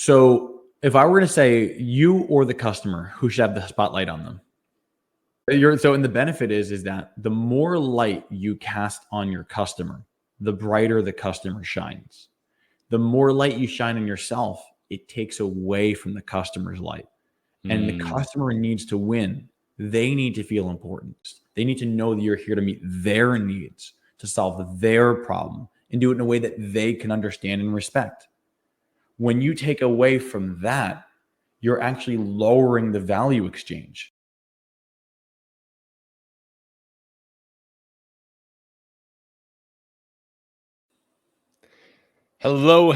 So if I were to say you or the customer who should have the spotlight on them, and the benefit is that the more light you cast on your customer, the brighter the customer shines. The more light you shine on yourself, it takes away from the customer's light. And the customer needs to win. They need to feel important. They need to know that you're here to meet their needs, to solve their problem, and do it in a way that they can understand and respect. When you take away from that, you're actually lowering the value exchange. Hello,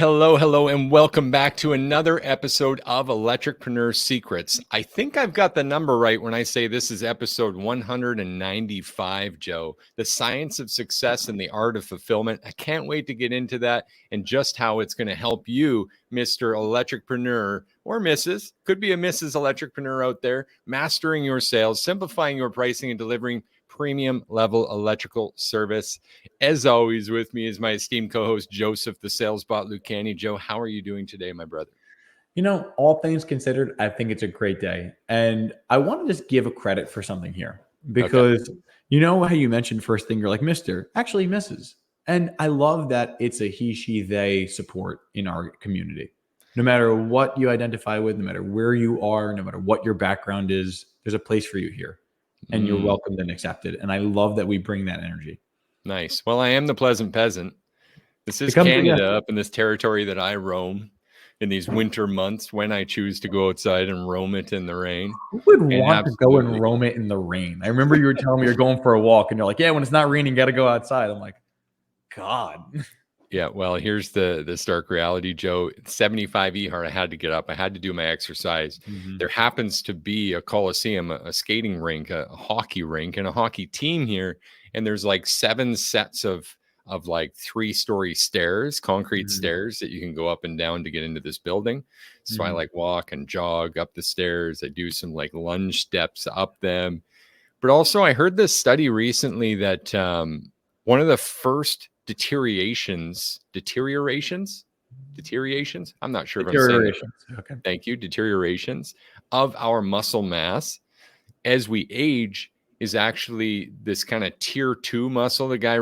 and welcome back to another episode of Electricpreneur Secrets. I think I've got the number right when I say this is episode 195, Joe. The science of success and the art of fulfillment. I can't wait to get into that and just how it's going to help you, Mr. Electricpreneur or Mrs. Could be a Mrs. Electricpreneur out there, mastering your sales, simplifying your pricing, and delivering premium level electrical service. As always, with me is my esteemed co-host, Joseph, the sales bot Lucani. Joe, how are you doing today, my brother? You know, all things considered, I think it's a great day. And I want to just give a credit for something here because You know how you mentioned first thing, you're like, Mr., actually Mrs. And I love that it's a he, she, they support in our community. No matter what you identify with, no matter where you are, no matter what your background is, there's a place for you here. And you're welcomed and accepted. And I love that we bring that energy. Nice. Well, I am the pleasant peasant. This is Canada, up in this territory that I roam in these winter months when I choose to go outside and roam it in the rain. Who would want to go and roam it in the rain? I remember you were telling me you're going for a walk and you're like, yeah, when it's not raining, you got to go outside. I'm like, God. Yeah, well, here's the stark reality, Joe. 75 EHAR, I had to get up. I had to do my exercise. There happens to be a coliseum, a skating rink, a hockey rink, and a hockey team here. And there's like 7 sets of like 3-story stairs, concrete stairs that you can go up and down to get into this building. So I like walk and jog up the stairs. I do some like lunge steps up them. But also I heard this study recently that one of the first deteriorations. I'm not sure if I'm saying it. Okay. Thank you. Deteriorations of our muscle mass as we age is actually this kind of tier 2 muscle, the guy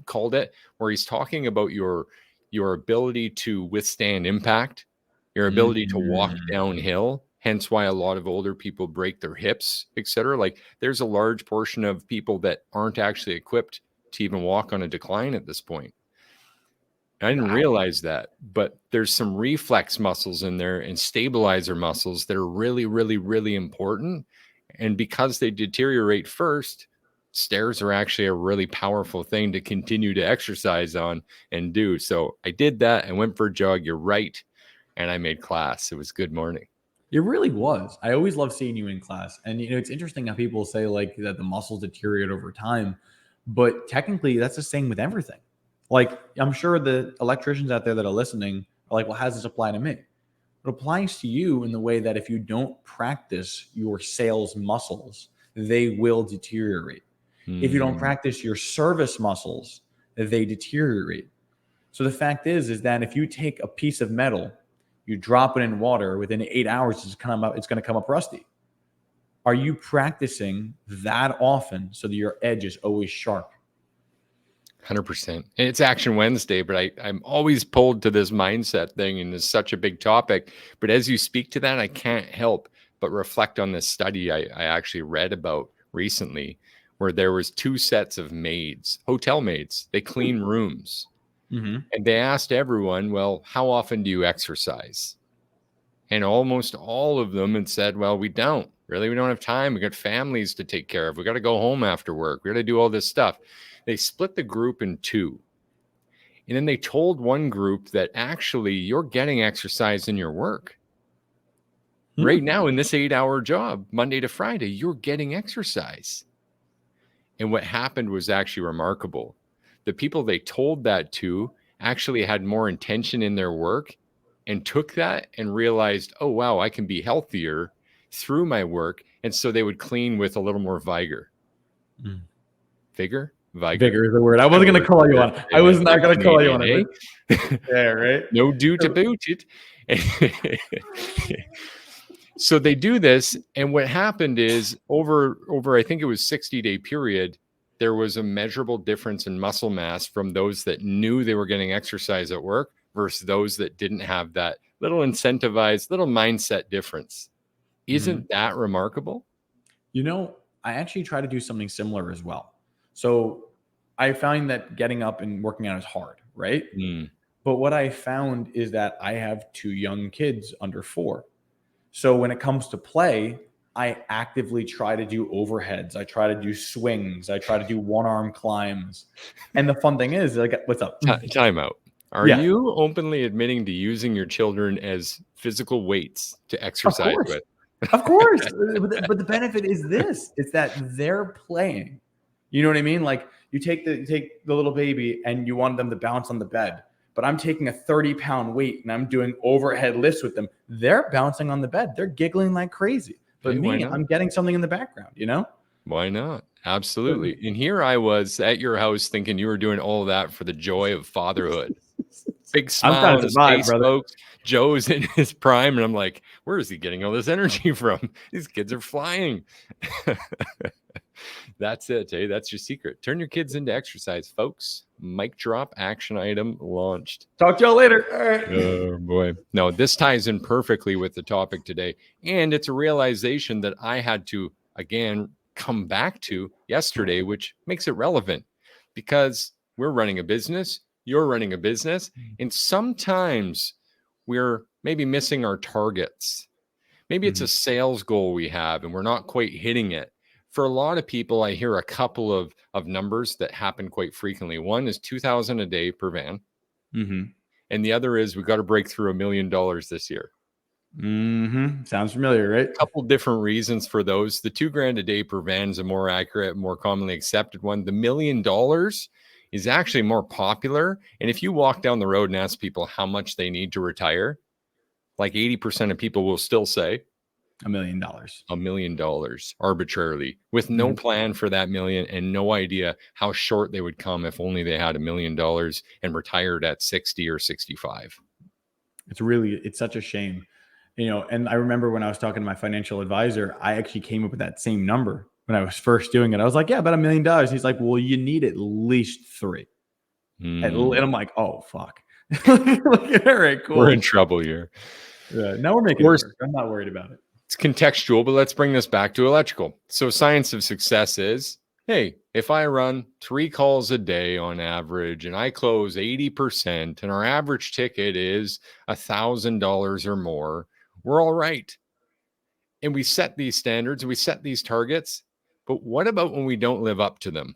called it, where he's talking about your ability to withstand impact, your ability to walk downhill, hence why a lot of older people break their hips, etc. Like there's a large portion of people that aren't actually equipped to even walk on a decline at this point. I didn't realize that, but there's some reflex muscles in there and stabilizer muscles that are really, really, really important. And because they deteriorate first, stairs are actually a really powerful thing to continue to exercise on and do. So I did that. I went for a jog. You're right. And I made class. It was good morning. It really was. I always love seeing you in class. And, you know, it's interesting how people say like that the muscles deteriorate over time. But technically, that's the same with everything. Like, I'm sure the electricians out there that are listening are like, well, how does this apply to me? It applies to you in the way that if you don't practice your sales muscles, they will deteriorate. If you don't practice your service muscles, they deteriorate. So the fact is that if you take a piece of metal, you drop it in water, within 8 hours, it's going to come up rusty. Are you practicing that often so that your edge is always sharp? 100%. It's Action Wednesday, but I'm always pulled to this mindset thing, and it's such a big topic. But as you speak to that, I can't help but reflect on this study I actually read about recently, where there was 2 sets of maids, hotel maids. They clean rooms. And they asked everyone, well, how often do you exercise? And almost all of them had said, well, we don't. Really, we don't have time. We got families to take care of. We got to go home after work. We got to do all this stuff. They split the group in 2. And then they told one group that actually you're getting exercise in your work. Right now in this 8-hour job, Monday to Friday, you're getting exercise. And what happened was actually remarkable. The people they told that to actually had more intention in their work and took that and realized, oh, wow, I can be healthier through my work. And so they would clean with a little more vigor. Vigor? Vigor is the word. I wasn't going to call you on. I was not going to call you on it. Yeah, right. No do to boot it. So they do this, and what happened is over I think it was 60-day period, there was a measurable difference in muscle mass from those that knew they were getting exercise at work versus those that didn't have that little incentivized little mindset difference. Isn't that remarkable? You know, I actually try to do something similar as well. So I find that getting up and working out is hard, right? Mm. But what I found is that I have two young kids under 4. So when it comes to play, I actively try to do overheads. I try to do swings. I try to do one-arm climbs. And the fun thing is, like, what's up? Time out. Are Yeah, you openly admitting to using your children as physical weights to of exercise course. with? Of course. But the benefit is this. It's that they're playing. You know what I mean? Like you take the little baby and you want them to bounce on the bed. But I'm taking a 30-pound weight and I'm doing overhead lifts with them. They're bouncing on the bed. They're giggling like crazy. But Hey, why me, not? I'm getting something in the background, you know? Why not? But Absolutely. And here I was at your house thinking you were doing all that for the joy of fatherhood. Big I'm smile trying on to his survive, face, brother. folks. Joe's in his prime, and I'm like, where is he getting all this energy from? These kids are flying. That's it. Hey, that's your secret. Turn your kids into exercise, folks. Mic drop, action item launched. Talk to y'all later. All right. Oh boy. No, this ties in perfectly with the topic today. And it's a realization that I had to, again, come back to yesterday, which makes it relevant because we're running a business, you're running a business, and sometimes we're maybe missing our targets. Maybe it's a sales goal we have and we're not quite hitting it. For a lot of people, I hear a couple of numbers that happen quite frequently. One is 2,000 a day per van. And the other is we got to break through $1 million this year. Sounds familiar, right? A couple different reasons for those. The $2,000 a day per van is a more accurate, more commonly accepted one. The $1 million is actually more popular. And if you walk down the road and ask people how much they need to retire, like 80% of people will still say $1 million. $1 million arbitrarily with no plan for that million and no idea how short they would come if only they had $1 million and retired at 60 or 65. It's such a shame, you know. And I remember when I was talking to my financial advisor, I actually came up with that same number when I was first doing it. I was like, yeah, about $1 million. He's like, well, you need at least 3. And I'm like, oh, fuck. All right, cool. We're in trouble here. Yeah, now we're making it work. I'm not worried about it. It's contextual, but let's bring this back to electrical. So science of success is, hey, if I run 3 calls a day on average and I close 80% and our average ticket is $1,000 or more, we're all right. And we set these standards, we set these targets, but what about when we don't live up to them?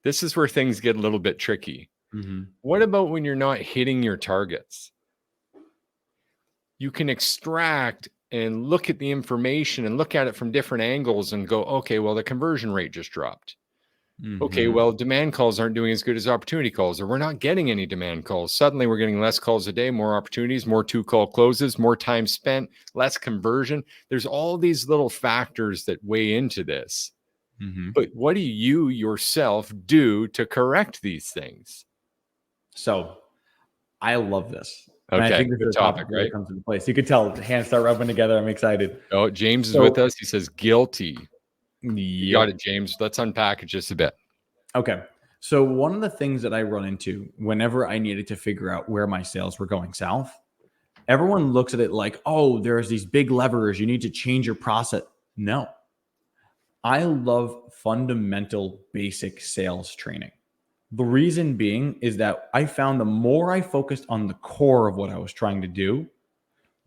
This is where things get a little bit tricky. What about when you're not hitting your targets? You can extract and look at the information and look at it from different angles and go, okay, well, the conversion rate just dropped. Okay, well, demand calls aren't doing as good as opportunity calls, or we're not getting any demand calls. Suddenly we're getting less calls a day, more opportunities, more 2-call closes, more time spent, less conversion. There's all these little factors that weigh into this. But what do you yourself do to correct these things? So I love this. Okay, and I think this is a topic right? that comes into place. You could tell the hands start rubbing together. I'm excited. Oh, James is with us. He says guilty. You got Yeah. it, James. Let's unpack it just a bit. Okay. So one of the things that I run into whenever I needed to figure out where my sales were going south, everyone looks at it like, oh, there's these big levers. You need to change your process. No. I love fundamental basic sales training. The reason being is that I found the more I focused on the core of what I was trying to do,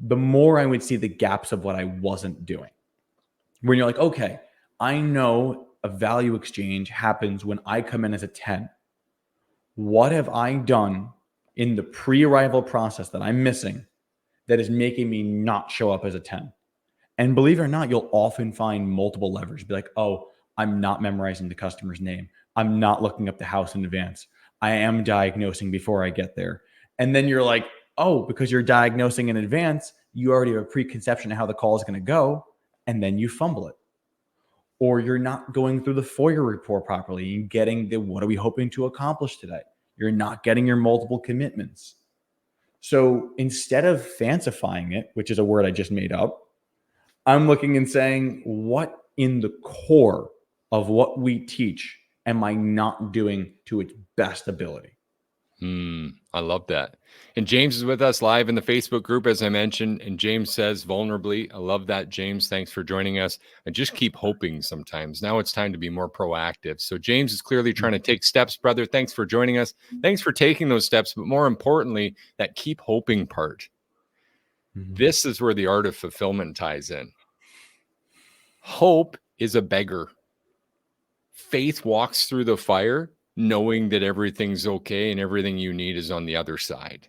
the more I would see the gaps of what I wasn't doing. When you're like, okay, I know a value exchange happens when I come in as a 10. What have I done in the pre-arrival process that I'm missing that is making me not show up as a 10? And believe it or not, you'll often find multiple levers. Be like, oh, I'm not memorizing the customer's name. I'm not looking up the house in advance. I am diagnosing before I get there. And then you're like, oh, because you're diagnosing in advance, you already have a preconception of how the call is going to go. And then you fumble it. Or you're not going through the FOIA report properly and getting the what are we hoping to accomplish today? You're not getting your multiple commitments. So instead of fancifying it, which is a word I just made up, I'm looking and saying, what in the core of what we teach am I not doing to its best ability? I love that. And James is with us live in the Facebook group, as I mentioned. And James says vulnerably, I love that, James. Thanks for joining us. I just keep hoping sometimes. Now it's time to be more proactive. So James is clearly trying to take steps, brother. Thanks for joining us. Thanks for taking those steps. But more importantly, that keep hoping part. This is where the art of fulfillment ties in. Hope is a beggar. Faith walks through the fire knowing that everything's okay and everything you need is on the other side.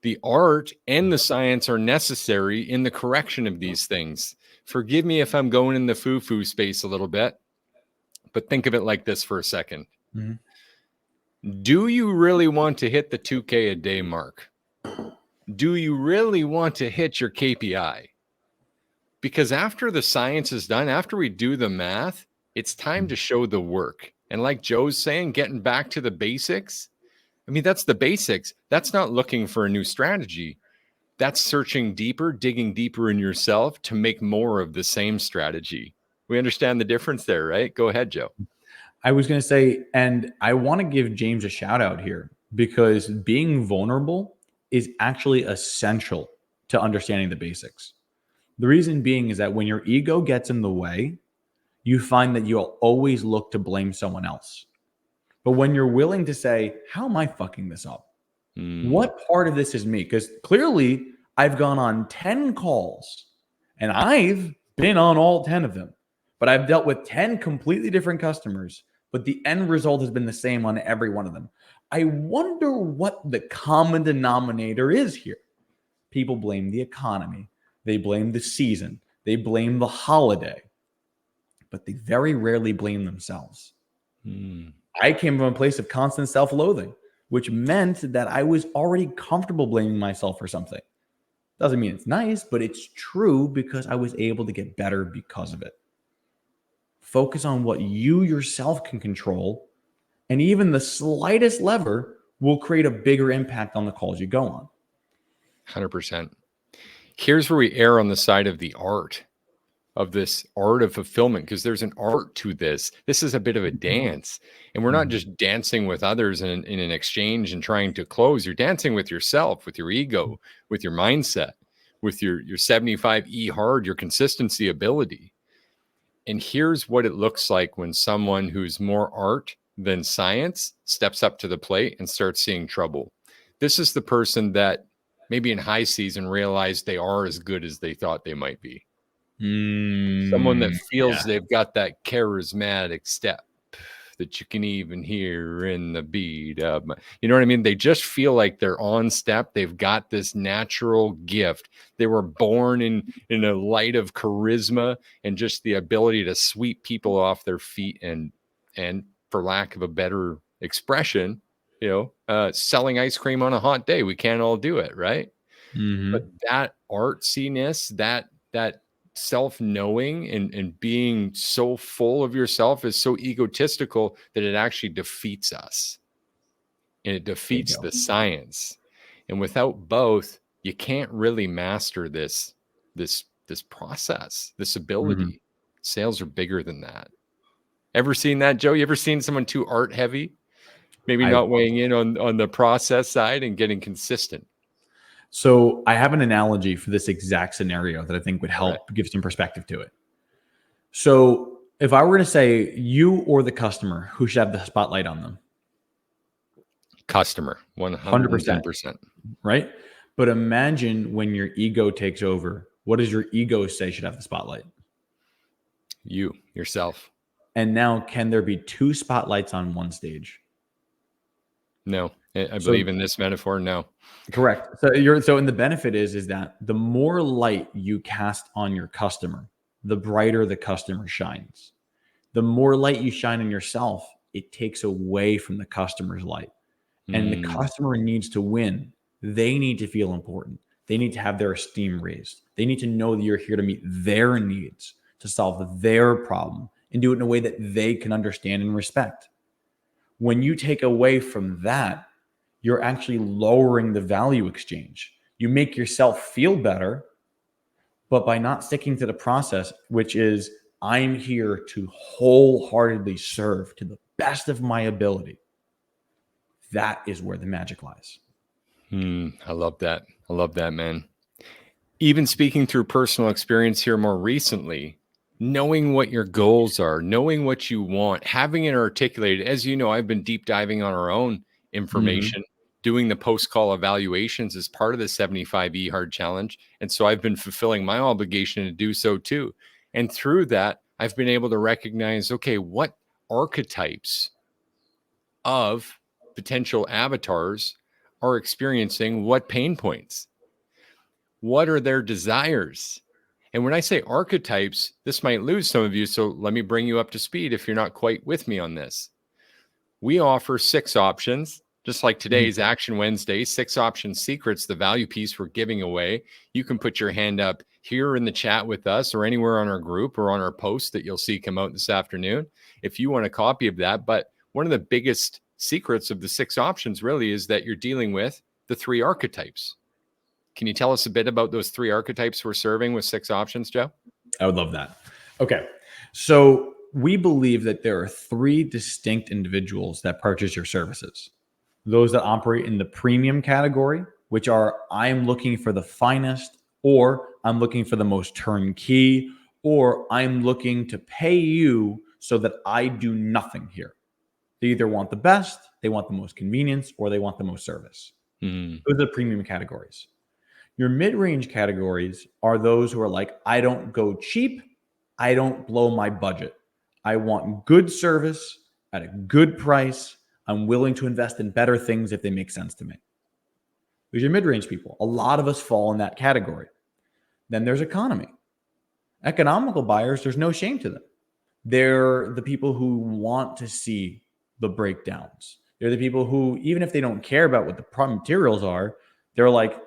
The art and the science are necessary in the correction of these things. Forgive me if I'm going in the foo-foo space a little bit, but think of it like this for a second. Do you really want to hit the 2K a day mark? Do you really want to hit your KPI? Because after the science is done, after we do the math, it's time to show the work. And like Joe's saying, getting back to the basics, I mean, that's the basics. That's not looking for a new strategy. That's searching deeper, digging deeper in yourself to make more of the same strategy. We understand the difference there, right? Go ahead, Joe. I was going to say, and I want to give James a shout out here because being vulnerable is actually essential to understanding the basics. The reason being is that when your ego gets in the way, you find that you'll always look to blame someone else. But when you're willing to say, how am I fucking this up? What part of this is me? Because clearly I've gone on 10 calls and I've been on all 10 of them, but I've dealt with 10 completely different customers, but the end result has been the same on every one of them. I wonder what the common denominator is here. People blame the economy. They blame the season. They blame the holiday, but they very rarely blame themselves. I came from a place of constant self-loathing, which meant that I was already comfortable blaming myself for something. Doesn't mean it's nice, but it's true because I was able to get better because of it. Focus on what you yourself can control, and even the slightest lever will create a bigger impact on the calls you go on. 100%. Here's where we err on the side of the art of this art of fulfillment, because there's an art to this. This is a bit of a dance, and we're not just dancing with others in an exchange and trying to close. You're dancing with yourself, with your ego, with your mindset, with your 75E hard, your consistency ability. And here's what it looks like when someone who's more art than science steps up to the plate and starts seeing trouble. This is the person that maybe in high season realized they are as good as they thought they might be. Someone that feels they've got that charismatic step that you can even hear in the beat of, you know what I mean? They just feel like they're on step. They've got this natural gift. They were born in a light of charisma and just the ability to sweep people off their feet and for lack of a better expression, selling ice cream on a hot day. We can't all do it, right? But that artsiness, that self-knowing and being so full of yourself is so egotistical that it actually defeats us, and it defeats the science. And without both, you can't really master this process, this ability. Sales are bigger than that. Ever seen that, Joe? You ever seen someone too art heavy, maybe not weighing in on the process side and getting consistent? So I have an analogy for this exact scenario that I think would help give some perspective to it. So if I were to say you or the customer, who should have the spotlight on them? Customer, 110%. Right? But imagine when your ego takes over, what does your ego say should have the spotlight? You, yourself. And now, can there be two spotlights on one stage? No. I believe in this metaphor, no. Correct. So and the benefit is that the more light you cast on your customer, the brighter the customer shines. The more light you shine on yourself, it takes away from the customer's light. And the customer needs to win. They need to feel important. They need to have their esteem raised. They need to know that you're here to meet their needs, to solve their problem, and do it in a way that they can understand and respect. When you take away from that, you're actually lowering the value exchange. You make yourself feel better, but by not sticking to the process, which is I'm here to wholeheartedly serve to the best of my ability, that is where the magic lies. I love that. I love that, man. Even speaking through personal experience here more recently, knowing what your goals are, knowing what you want, having it articulated. As you know, I've been deep diving on our own information, doing the post-call evaluations as part of the 75E hard challenge. And so I've been fulfilling my obligation to do so too. And through that, I've been able to recognize, okay, what archetypes of potential avatars are experiencing what pain points? What are their desires? And when I say archetypes, this might lose some of you. So let me bring you up to speed if you're not quite with me on this. We offer 6 options, just like today's Action Wednesday, 6 option secrets, the value piece we're giving away. You can put your hand up here in the chat with us or anywhere on our group or on our post that you'll see come out this afternoon if you want a copy of that. But one of the biggest secrets of the 6 options really is that you're dealing with the 3 archetypes. Can you tell us a bit about those 3 archetypes we're serving with 6 options, Joe? I would love that. Okay. So we believe that there are 3 distinct individuals that purchase your services. Those that operate in the premium category, which are I'm looking for the finest, or I'm looking for the most turnkey, or I'm looking to pay you so that I do nothing here. They either want the best, they want the most convenience, or they want the most service. Those are the premium categories. Your mid-range categories are those who are like, I don't go cheap, I don't blow my budget. I want good service at a good price. I'm willing to invest in better things if they make sense to me. Those are your mid-range people. A lot of us fall in that category. Then there's economy. Economical buyers, there's no shame to them. They're the people who want to see the breakdowns. They're the people who, even if they don't care about what the materials are, they're like,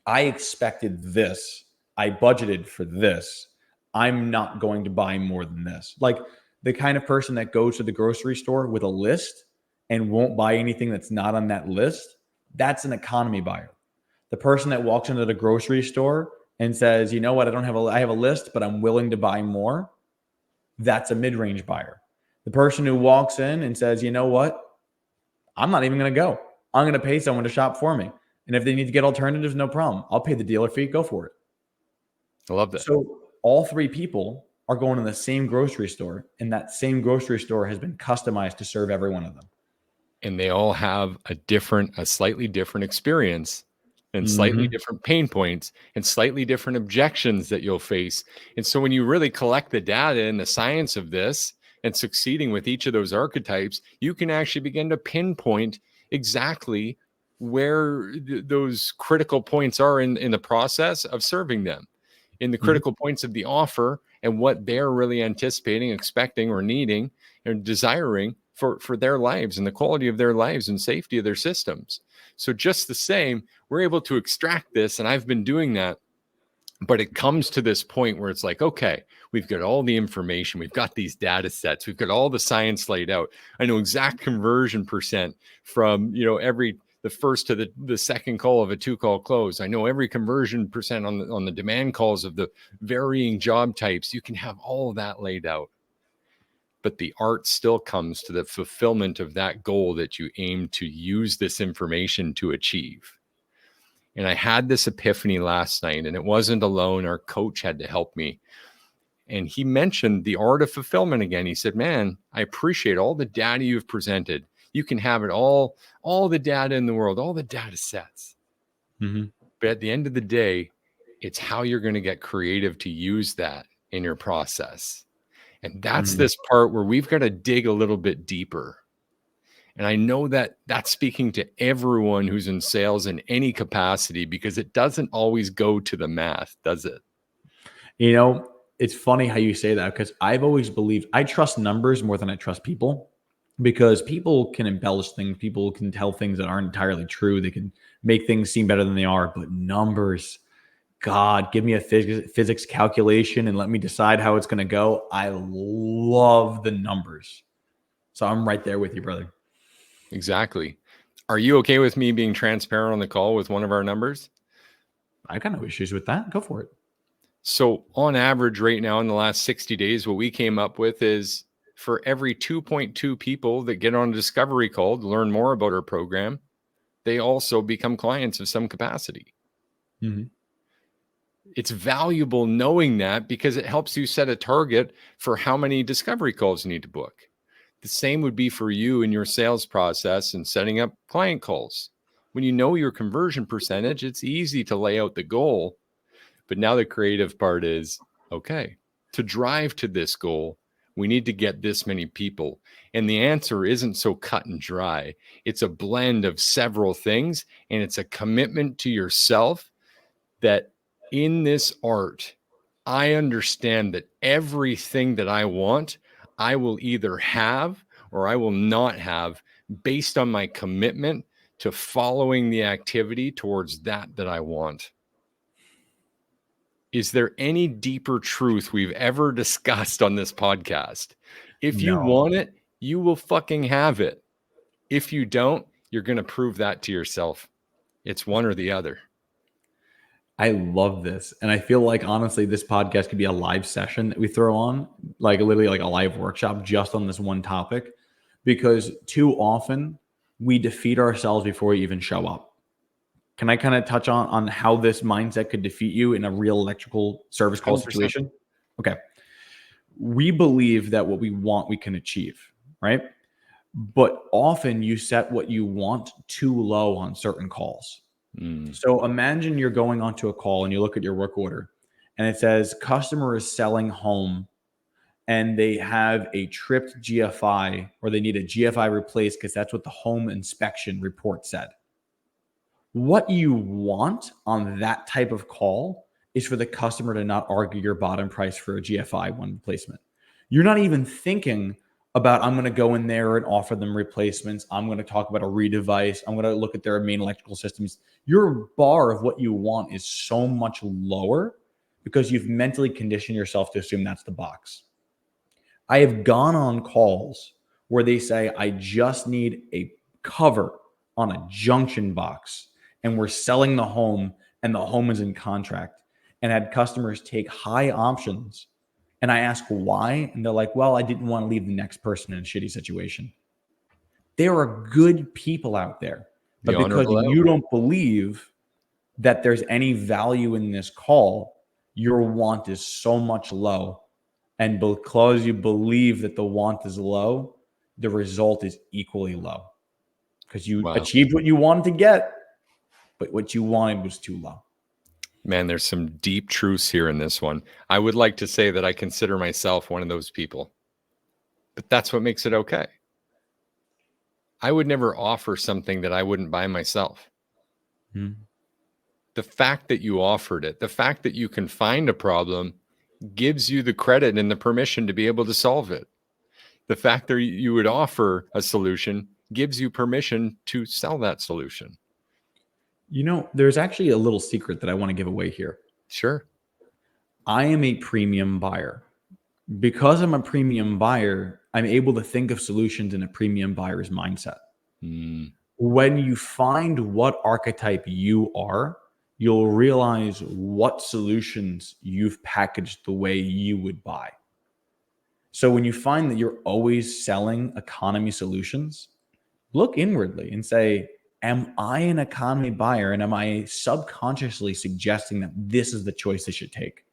I expected this. I budgeted for this. I'm not going to buy more than this. Like the kind of person that goes to the grocery store with a list and won't buy anything that's not on that list, that's an economy buyer. The person that walks into the grocery store and says, you know what, I have a list, but I'm willing to buy more, that's a mid-range buyer. The person who walks in and says, you know what, I'm not even going to go. I'm going to pay someone to shop for me. And if they need to get alternatives, no problem. I'll pay the dealer fee. Go for it. I love that. So all 3 people are going to the same grocery store, and that same grocery store has been customized to serve every one of them. And they all have a slightly different experience and slightly different pain points and slightly different objections that you'll face. And so when you really collect the data and the science of this and succeeding with each of those archetypes, you can actually begin to pinpoint exactly where those critical points are in the process of serving them, in the critical points of the offer and what they're really anticipating, expecting, or needing and desiring for their lives and the quality of their lives and safety of their systems. So just the same, we're able to extract this, and I've been doing that. But it comes to this point where it's like, okay, we've got all the information, we've got these data sets, we've got all the science laid out. I know exact conversion percent from, the first to the second call of a 2-call close. I know every conversion percent on the demand calls of the varying job types. You can have all of that laid out. But the art still comes to the fulfillment of that goal that you aim to use this information to achieve. And I had this epiphany last night, and it wasn't alone. Our coach had to help me. And he mentioned the art of fulfillment again. He said, man, I appreciate all the data you've presented. You can have it all the data in the world, all the data sets. But at the end of the day, it's how you're going to get creative to use that in your process. And that's this part where we've got to dig a little bit deeper. And I know that that's speaking to everyone who's in sales in any capacity, because it doesn't always go to the math, does it? It's funny how you say that, because I've always believed I trust numbers more than I trust people, because people can embellish things. People can tell things that aren't entirely true. They can make things seem better than they are. But numbers, God, give me a physics calculation and let me decide how it's going to go. I love the numbers. So I'm right there with you, brother. Exactly. Are you okay with me being transparent on the call with one of our numbers? I got no issues with that. Go for it. So on average right now in the last 60 days, what we came up with is for every 2.2 people that get on a discovery call to learn more about our program, they also become clients of some capacity. Mm-hmm. It's valuable knowing that because it helps you set a target for how many discovery calls you need to book. The same would be for you in your sales process and setting up client calls. When you know your conversion percentage, it's easy to lay out the goal. But now the creative part is, okay, to drive to this goal, we need to get this many people. And the answer isn't so cut and dry. It's a blend of several things, and it's a commitment to yourself that in this art, I understand that everything that I want, I will either have or I will not have based on my commitment to following the activity towards that I want. Is there any deeper truth we've ever discussed on this podcast? If you No. want it, you will fucking have it. If you don't, you're going to prove that to yourself. It's one or the other. I love this. And I feel like, honestly, this podcast could be a live session that we throw on, like literally like a live workshop just on this one topic, because too often we defeat ourselves before we even show up. Can I kind of touch on how this mindset could defeat you in a real electrical service call 100%. situation? Okay. We believe that what we want, we can achieve, right? But often you set what you want too low on certain calls. So imagine you're going onto a call and you look at your work order and it says customer is selling home and they have a tripped GFI or they need a GFI replaced because that's what the home inspection report said. What you want on that type of call is for the customer to not argue your bottom price for a GFI one replacement. You're not even thinking about, I'm going to go in there and offer them replacements. I'm going to talk about a redevice. I'm going to look at their main electrical systems. Your bar of what you want is so much lower because you've mentally conditioned yourself to assume that's the box. I have gone on calls where they say, I just need a cover on a junction box and we're selling the home and the home is in contract, and had customers take high options. And I ask why, and they're like, well, I didn't want to leave the next person in a shitty situation. There are good people out there, The but because honorable you don't believe that there's any value in this call, your want is so much low. And because you believe that the want is low, the result is equally low because you Wow. achieved what you wanted to get, but what you wanted was too low. Man, there's some deep truths here in this one. I would like to say that I consider myself one of those people, but that's what makes it okay. I would never offer something that I wouldn't buy myself. The fact that you offered it, the fact that you can find a problem gives you the credit and the permission to be able to solve it. The fact that you would offer a solution gives you permission to sell that solution. You know, there's actually a little secret that I want to give away here. Sure. I am a premium buyer. Because I'm a premium buyer, I'm able to think of solutions in a premium buyer's mindset. When you find what archetype you are, you'll realize what solutions you've packaged the way you would buy. So when you find that you're always selling economy solutions, look inwardly and say, am I an economy buyer? And am I subconsciously suggesting that this is the choice they should take?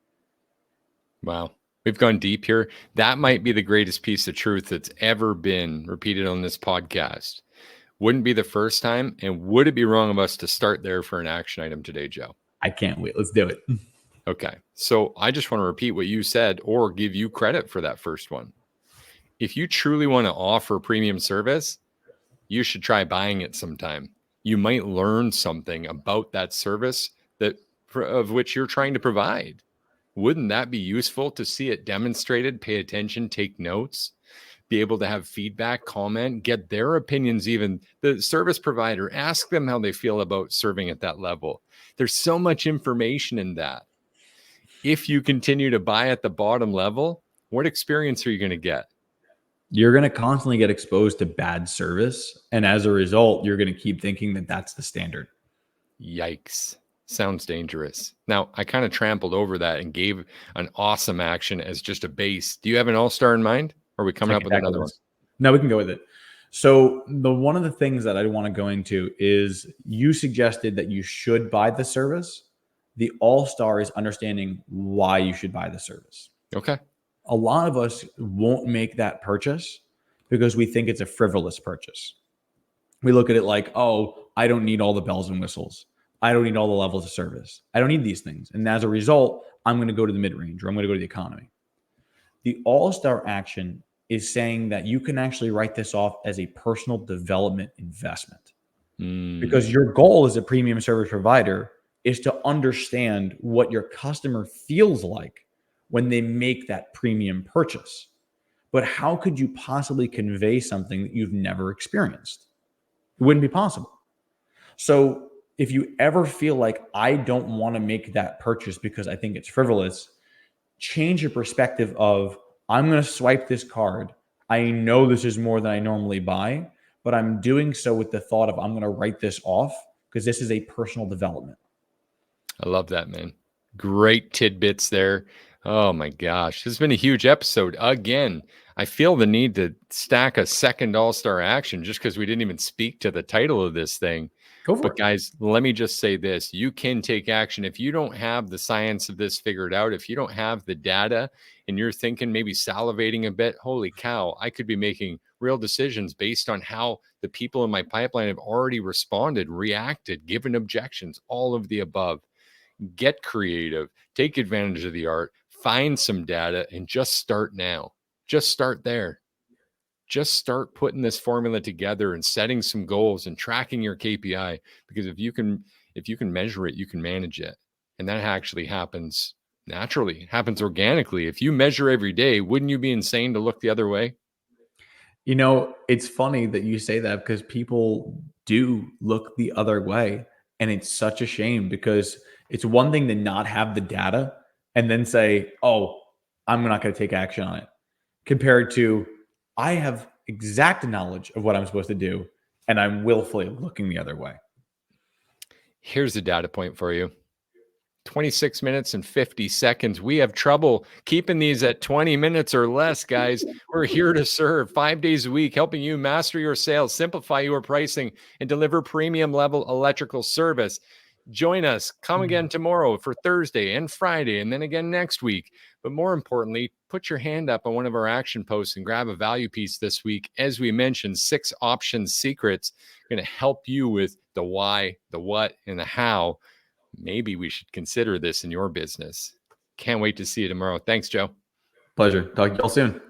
Wow. We've gone deep here. That might be the greatest piece of truth that's ever been repeated on this podcast. Wouldn't be the first time. And would it be wrong of us to start there for an action item today, Joe? I can't wait. Let's do it. Okay. So I just want to repeat what you said or give you credit for that first one. If you truly want to offer premium service, you should try buying it sometime. You might learn something about that service of which you're trying to provide. Wouldn't that be useful to see it demonstrated, pay attention, take notes, be able to have feedback, comment, get their opinions, even the service provider, ask them how they feel about serving at that level. There's so much information in that. If you continue to buy at the bottom level, what experience are you going to get? you're going to constantly get exposed to bad service. And as a result, you're going to keep thinking that that's the standard. Yikes. Sounds dangerous. Now, I kind of trampled over that and gave an awesome action as just a base. Do you have an all-star in mind? Or are we coming up with another one? No, we can go with it. So one of the things that I want to go into is you suggested that you should buy the service. The all-star is understanding why you should buy the service. Okay. A lot of us won't make that purchase because we think it's a frivolous purchase. We look at it like, oh, I don't need all the bells and whistles. I don't need all the levels of service. I don't need these things. And as a result, I'm going to go to the mid-range or I'm going to go to the economy. The all-star action is saying that you can actually write this off as a personal development investment. Because your goal as a premium service provider is to understand what your customer feels like when they make that premium purchase. But how could you possibly convey something that you've never experienced? It wouldn't be possible. So if you ever feel like I don't want to make that purchase because I think it's frivolous, change your perspective of I'm going to swipe this card. I know this is more than I normally buy, but I'm doing so with the thought of I'm going to write this off because this is a personal development. I love that, man. Great tidbits there. Oh my gosh. This has been a huge episode. Again, I feel the need to stack a second all-star action just because we didn't even speak to the title of this thing. Go for it. Guys, let me just say this. You can take action. If you don't have the science of this figured out, if you don't have the data and you're thinking maybe salivating a bit, holy cow, I could be making real decisions based on how the people in my pipeline have already responded, reacted, given objections, all of the above. Get creative, take advantage of the art, find some data, and just start now. Just start there. Just start putting this formula together and setting some goals and tracking your KPI, because if you can measure it, you can manage it. And that actually happens naturally. It happens organically. If you measure every day, wouldn't you be insane to look the other way? You know, it's funny that you say that because people do look the other way. And it's such a shame because it's one thing to not have the data and then say, oh, I'm not going to take action on it, compared to I have exact knowledge of what I'm supposed to do and I'm willfully looking the other way. Here's a data point for you. 26 minutes and 50 seconds. We have trouble keeping these at 20 minutes or less, guys. We're here to serve 5 days a week, helping you master your sales, simplify your pricing, and deliver premium level electrical service. Join us. Come again tomorrow for Thursday and Friday, and then again next week. But more importantly, put your hand up on one of our action posts and grab a value piece this week. As we mentioned, 6 option secrets are going to help you with the why, the what, and the how. Maybe we should consider this in your business. Can't wait to see you tomorrow. Thanks, Joe. Pleasure. Talk to y'all soon.